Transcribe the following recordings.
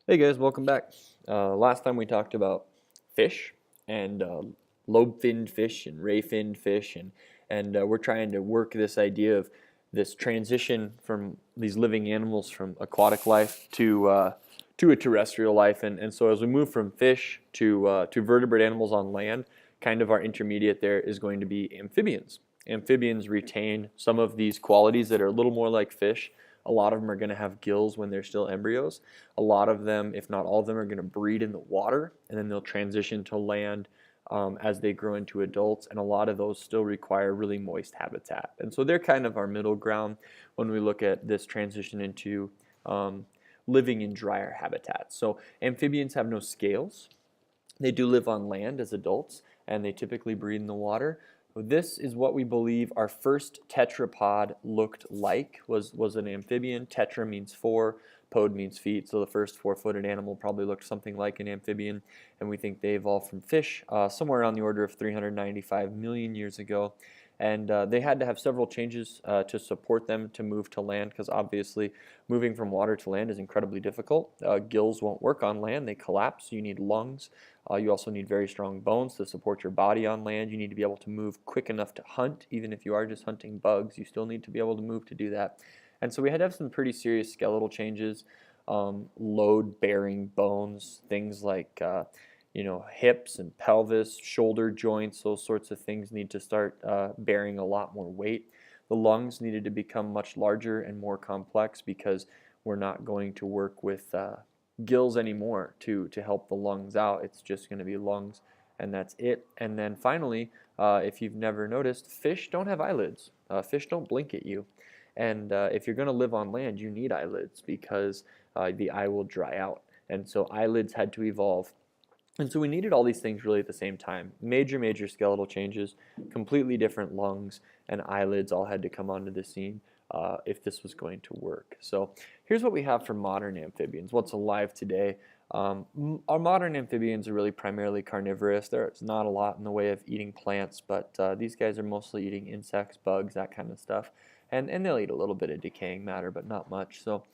Hey guys, welcome back. Last time we talked about fish and lobe-finned fish and ray-finned fish, and we're trying to work this idea of this transition from these living animals from aquatic life to a terrestrial life. And so as we move from fish to vertebrate animals on land, kind of our intermediate there is going to be amphibians. Amphibians retain some of these qualities that are a little more like fish. A lot of them are going to have gills when they're still embryos. A lot of them, if not all of them, are going to breed in the water, and then they'll transition to land as they grow into adults. And a lot of those still require really moist habitat. And so they're kind of our middle ground when we look at this transition into living in drier habitats. So amphibians have no scales. They do live on land as adults, and they typically breed in the water. This is what we believe our first tetrapod looked like, was an amphibian. Tetra means four, pod means feet, so the first four-footed animal probably looked something like an amphibian, and we think they evolved from fish somewhere around the order of 395 million years ago. And they had to have several changes to support them to move to land, because obviously moving from water to land is incredibly difficult. Gills won't work on land, they collapse. You need lungs. You also need very strong bones to support your body on land. You need to be able to move quick enough to hunt. Even if you are just hunting bugs, you still need to be able to move to do that. And so we had to have some pretty serious skeletal changes, load-bearing bones, things like hips and pelvis, shoulder joints, those sorts of things need to start bearing a lot more weight. The lungs needed to become much larger and more complex because we're not going to work with gills anymore to help the lungs out. It's just going to be lungs, and that's it. And then finally, if you've never noticed, fish don't have eyelids. Fish don't blink at you. And if you're going to live on land, you need eyelids because the eye will dry out. And so eyelids had to evolve. And so we needed all these things really at the same time. Major skeletal changes, completely different lungs, and eyelids all had to come onto the scene if this was going to work. So here's what we have for modern amphibians, what's alive today. Our modern amphibians are really primarily carnivorous. There's not a lot in the way of eating plants, but these guys are mostly eating insects, bugs, that kind of stuff. And they'll eat a little bit of decaying matter, but not much. So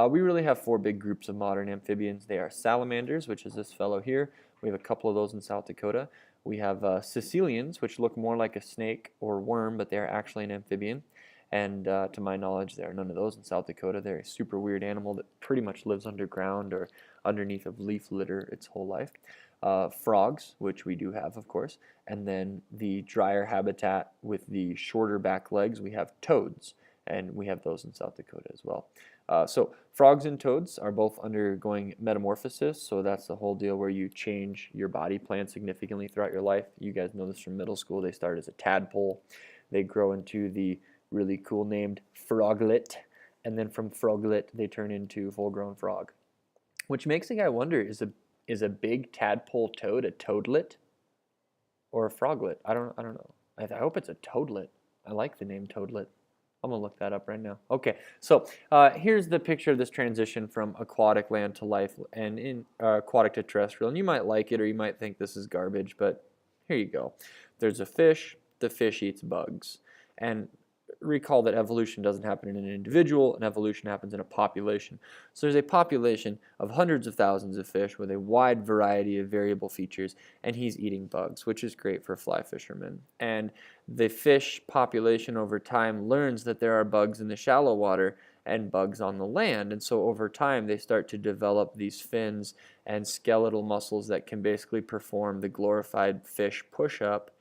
we really have four big groups of modern amphibians. They are salamanders, which is this fellow here. We have a couple of those in South Dakota. We have caecilians, which look more like a snake or worm, but they're actually an amphibian. And to my knowledge, there are none of those in South Dakota. They're a super weird animal that pretty much lives underground or underneath of leaf litter its whole life. Frogs, which we do have, of course. And then the drier habitat with the shorter back legs, we have toads. And we have those in South Dakota as well. So frogs and toads are both undergoing metamorphosis, so that's the whole deal where you change your body plan significantly throughout your life. You guys know this from middle school. They start as a tadpole. They grow into the really cool named froglet, and then from froglet they turn into full-grown frog. Which makes a guy wonder, is a big tadpole toad a toadlet or a froglet? I don't know. I hope it's a toadlet. I like the name toadlet. I'm gonna look that up right now. Okay, so here's the picture of this transition from aquatic land to life and in aquatic to terrestrial. And you might like it or you might think this is garbage, but here you go. There's a fish. The fish eats bugs. And recall that evolution doesn't happen in an individual, and evolution happens in a population. So there's a population of hundreds of thousands of fish with a wide variety of variable features, and he's eating bugs, which is great for fly fishermen. And the fish population over time learns that there are bugs in the shallow water and bugs on the land, and so over time they start to develop these fins and skeletal muscles that can basically perform the glorified fish push-up,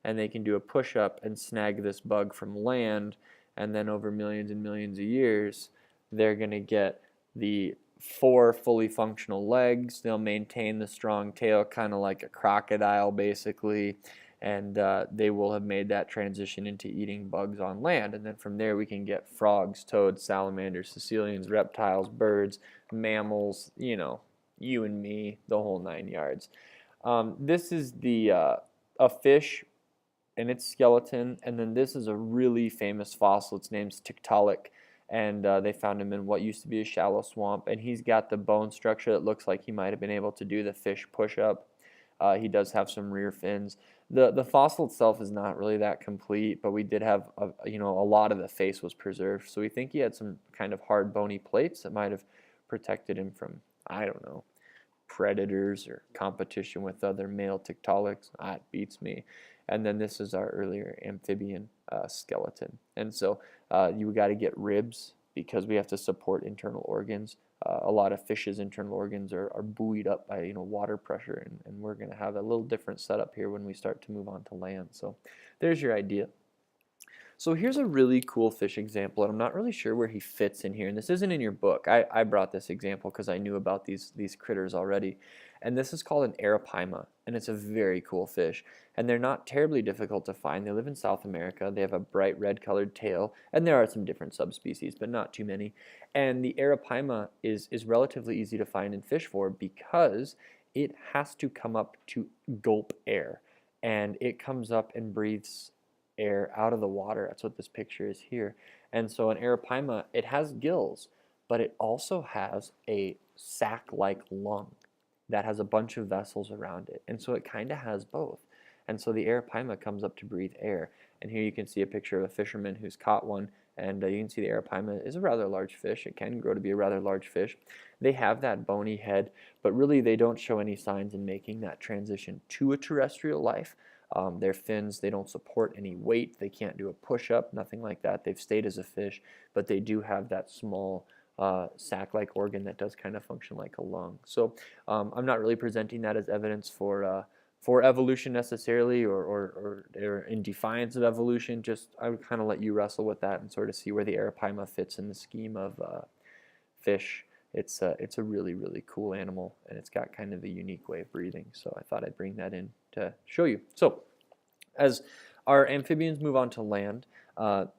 and they can do a push-up and snag this bug from land, and then over millions and millions of years they're going to get the four fully functional legs. They'll maintain the strong tail, kind of like a crocodile basically, and they will have made that transition into eating bugs on land. And then from there we can get frogs, toads, salamanders, caecilians, reptiles, birds, mammals, you and me, the whole 9 yards. This is a fish and its skeleton, and then this is a really famous fossil. Its name's Tiktaalik, and they found him in what used to be a shallow swamp, and he's got the bone structure that looks like he might have been able to do the fish push-up. He does have some rear fins. The fossil itself is not really that complete, but we did have a lot of the face was preserved, so we think he had some kind of hard bony plates that might have protected him from I don't know, predators or competition with other male Tiktaalics. That beats me. And then this is our earlier amphibian skeleton. And so you got to get ribs because we have to support internal organs. A lot of fish's internal organs are buoyed up by water pressure, and we're going to have a little different setup here when we start to move on to land. So there's your idea. So here's a really cool fish example, and I'm not really sure where he fits in here. And this isn't in your book. I brought this example because I knew about these critters already. And this is called an arapaima, and it's a very cool fish. And they're not terribly difficult to find. They live in South America. They have a bright red colored tail, and there are some different subspecies, but not too many. And the arapaima is relatively easy to find and fish for because it has to come up to gulp air. And it comes up and breathes air out of the water. That's what this picture is here. And so an arapaima, it has gills, but it also has a sac-like lung that has a bunch of vessels around it. And so it kind of has both. And so the arapaima comes up to breathe air. And here you can see a picture of a fisherman who's caught one. And you can see the arapaima is a rather large fish. It can grow to be a rather large fish. They have that bony head, but really they don't show any signs in making that transition to a terrestrial life. Their fins, they don't support any weight. They can't do a push-up, nothing like that. They've stayed as a fish, but they do have that small sac-like organ that does kind of function like a lung. So I'm not really presenting that as evidence for evolution necessarily or in defiance of evolution. Just I would kind of let you wrestle with that and sort of see where the arapaima fits in the scheme of fish. It's a really, really cool animal, and it's got kind of a unique way of breathing. So I thought I'd bring that in to show you. So as our amphibians move on to land,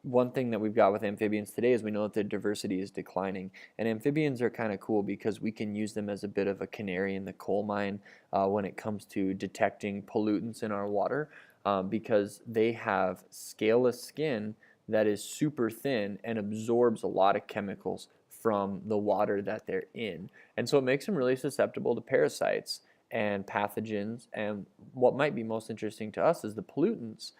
one thing that we've got with amphibians today is we know that their diversity is declining. And amphibians are kind of cool because we can use them as a bit of a canary in the coal mine when it comes to detecting pollutants in our water because they have scaleless skin that is super thin and absorbs a lot of chemicals from the water that they're in. And so it makes them really susceptible to parasites and pathogens. And what might be most interesting to us is the pollutants.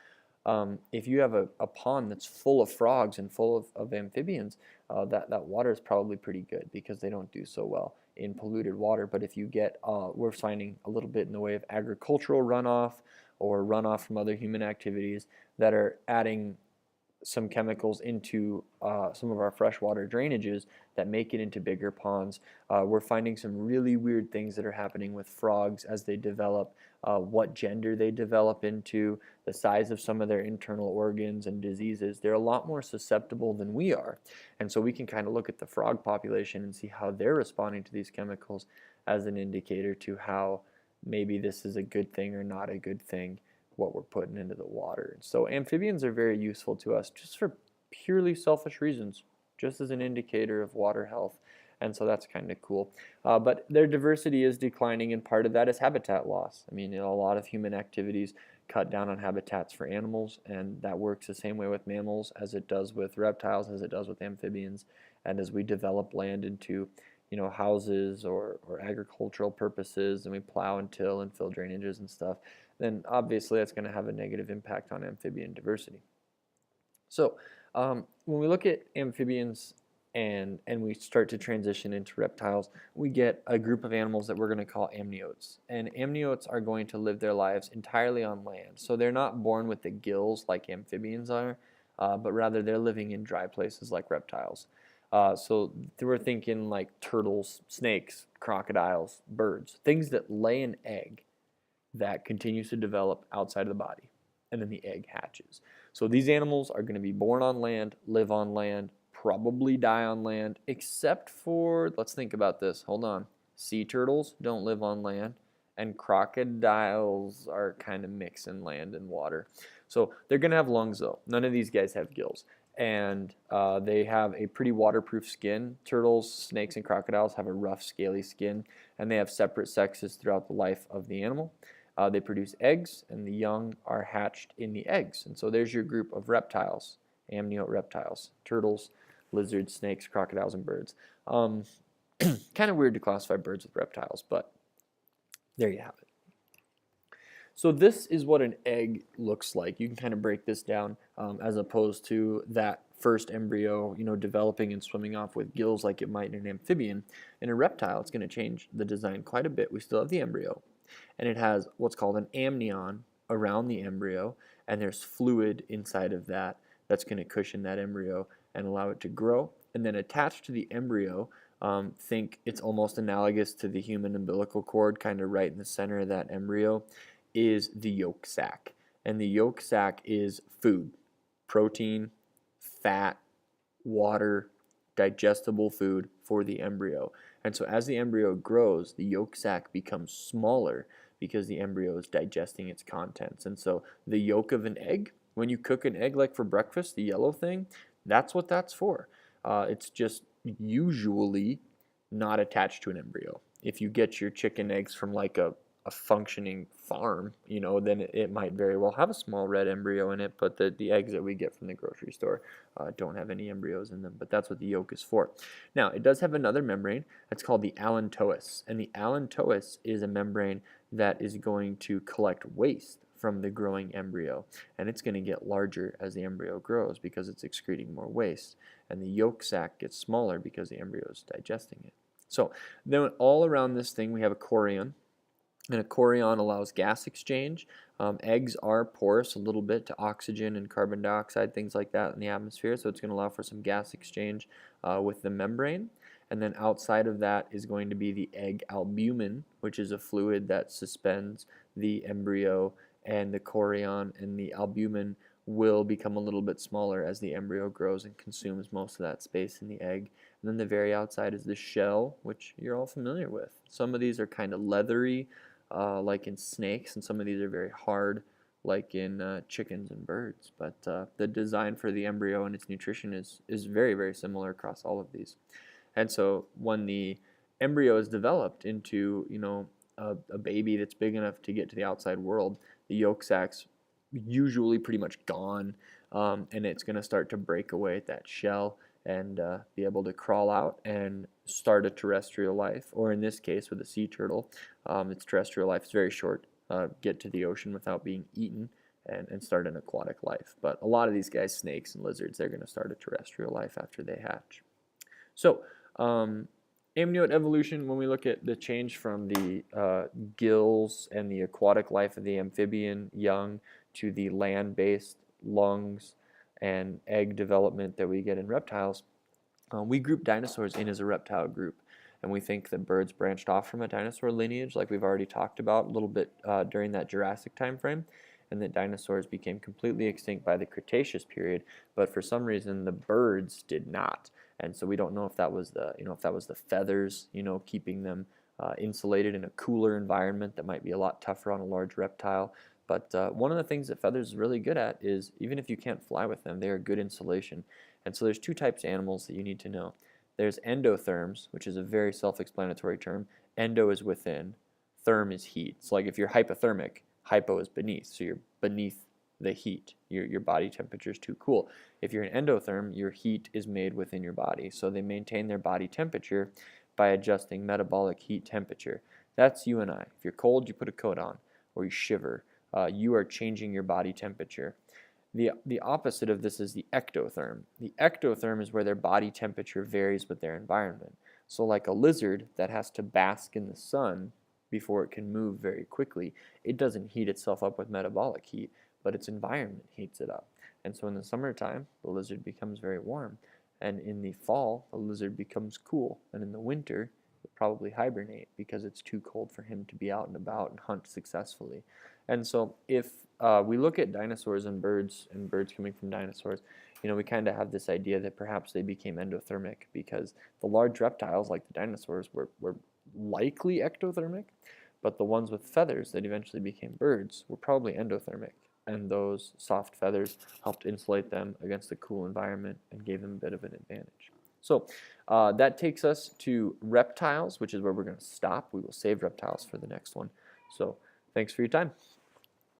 If you have a pond that's full of frogs and full of amphibians, that water is probably pretty good because they don't do so well in polluted water. But if you get, we're finding a little bit in the way of agricultural runoff or runoff from other human activities that are adding some chemicals into some of our freshwater drainages that make it into bigger ponds. We're finding some really weird things that are happening with frogs as they develop, what gender they develop into, the size of some of their internal organs and diseases. They're a lot more susceptible than we are. And so we can kind of look at the frog population and see how they're responding to these chemicals as an indicator to how maybe this is a good thing or not a good thing, what we're putting into the water. So amphibians are very useful to us just for purely selfish reasons, just as an indicator of water health. And so that's kind of cool. But their diversity is declining, and part of that is habitat loss. I mean, a lot of human activities cut down on habitats for animals, and that works the same way with mammals as it does with reptiles, as it does with amphibians. And as we develop land into houses or agricultural purposes, and we plow and till and fill drainages and stuff, then obviously that's going to have a negative impact on amphibian diversity. So when we look at amphibians and we start to transition into reptiles, we get a group of animals that we're going to call amniotes. And amniotes are going to live their lives entirely on land. So they're not born with the gills like amphibians are, but rather they're living in dry places like reptiles. So we're thinking like turtles, snakes, crocodiles, birds, things that lay an egg that continues to develop outside of the body, and then the egg hatches. So these animals are going to be born on land, live on land, probably die on land, except for, let's think about this, hold on, sea turtles don't live on land, and crocodiles are kind of mixing land and water. So they're going to have lungs though. None of these guys have gills. And they have a pretty waterproof skin. Turtles, snakes, and crocodiles have a rough, scaly skin, and they have separate sexes throughout the life of the animal. They produce eggs, and the young are hatched in the eggs. And so there's your group of reptiles, amniote reptiles, turtles, lizards, snakes, crocodiles, and birds. Kind of weird to classify birds with reptiles, but there you have it. So this is what an egg looks like. You can kind of break this down as opposed to that first embryo, developing and swimming off with gills like it might in an amphibian. In a reptile, it's going to change the design quite a bit. We still have the embryo, and it has what's called an amnion around the embryo, and there's fluid inside of that that's going to cushion that embryo and allow it to grow. And then attached to the embryo, think it's almost analogous to the human umbilical cord, kind of right in the center of that embryo, is the yolk sac. And the yolk sac is food, protein, fat, water, digestible food for the embryo. And so as the embryo grows, the yolk sac becomes smaller because the embryo is digesting its contents. And so the yolk of an egg, when you cook an egg like for breakfast, the yellow thing, that's what that's for. It's just usually not attached to an embryo. If you get your chicken eggs from like a functioning farm, then it might very well have a small red embryo in it, but the eggs that we get from the grocery store don't have any embryos in them, but that's what the yolk is for. Now, it does have another membrane. It's called the allantois, and the allantois is a membrane that is going to collect waste from the growing embryo, and it's going to get larger as the embryo grows because it's excreting more waste, and the yolk sac gets smaller because the embryo is digesting it. So then all around this thing we have a chorion, and a chorion allows gas exchange. Eggs are porous a little bit to oxygen and carbon dioxide, things like that in the atmosphere, so it's going to allow for some gas exchange with the membrane. And then outside of that is going to be the egg albumin, which is a fluid that suspends the embryo and the chorion, and the albumin will become a little bit smaller as the embryo grows and consumes most of that space in the egg. And then the very outside is the shell, which you're all familiar with. Some of these are kind of leathery, like in snakes, and some of these are very hard, like in chickens and birds. But the design for the embryo and its nutrition is very, very similar across all of these. And so when the embryo is developed into, a baby that's big enough to get to the outside world, the yolk sac's usually pretty much gone, and it's going to start to break away at that shell and be able to crawl out and start a terrestrial life. Or in this case, with a sea turtle, its terrestrial life is very short. Get to the ocean without being eaten and start an aquatic life. But a lot of these guys, snakes and lizards, they're going to start a terrestrial life after they hatch. So amniote evolution, when we look at the change from the gills and the aquatic life of the amphibian young to the land-based lungs and egg development that we get in reptiles, we group dinosaurs in as a reptile group. And we think that birds branched off from a dinosaur lineage, like we've already talked about a little bit during that Jurassic time frame, and that dinosaurs became completely extinct by the Cretaceous period, but for some reason the birds did not. And so we don't know if that was the feathers, keeping them insulated in a cooler environment that might be a lot tougher on a large reptile. But one of the things that feathers is really good at is, even if you can't fly with them, they are good insulation. And so there's two types of animals that you need to know. There's endotherms, which is a very self-explanatory term. Endo is within, therm is heat. So like if you're hypothermic, hypo is beneath, so you're beneath the heat. Your body temperature is too cool. If you're an endotherm, your heat is made within your body. So they maintain their body temperature by adjusting metabolic heat temperature. That's you and I. If you're cold, you put a coat on, or you shiver. You are changing your body temperature. The opposite of this is the ectotherm. The ectotherm is where their body temperature varies with their environment. So like a lizard that has to bask in the sun before it can move very quickly, it doesn't heat itself up with metabolic heat, but its environment heats it up. And so in the summertime, the lizard becomes very warm. And in the fall, the lizard becomes cool. And in the winter, it'll probably hibernate because it's too cold for him to be out and about and hunt successfully. And so if we look at dinosaurs and birds coming from dinosaurs, we kind of have this idea that perhaps they became endothermic because the large reptiles, like the dinosaurs, were likely ectothermic, but the ones with feathers that eventually became birds were probably endothermic, and those soft feathers helped insulate them against the cool environment and gave them a bit of an advantage. So that takes us to reptiles, which is where we're going to stop. We will save reptiles for the next one. So thanks for your time.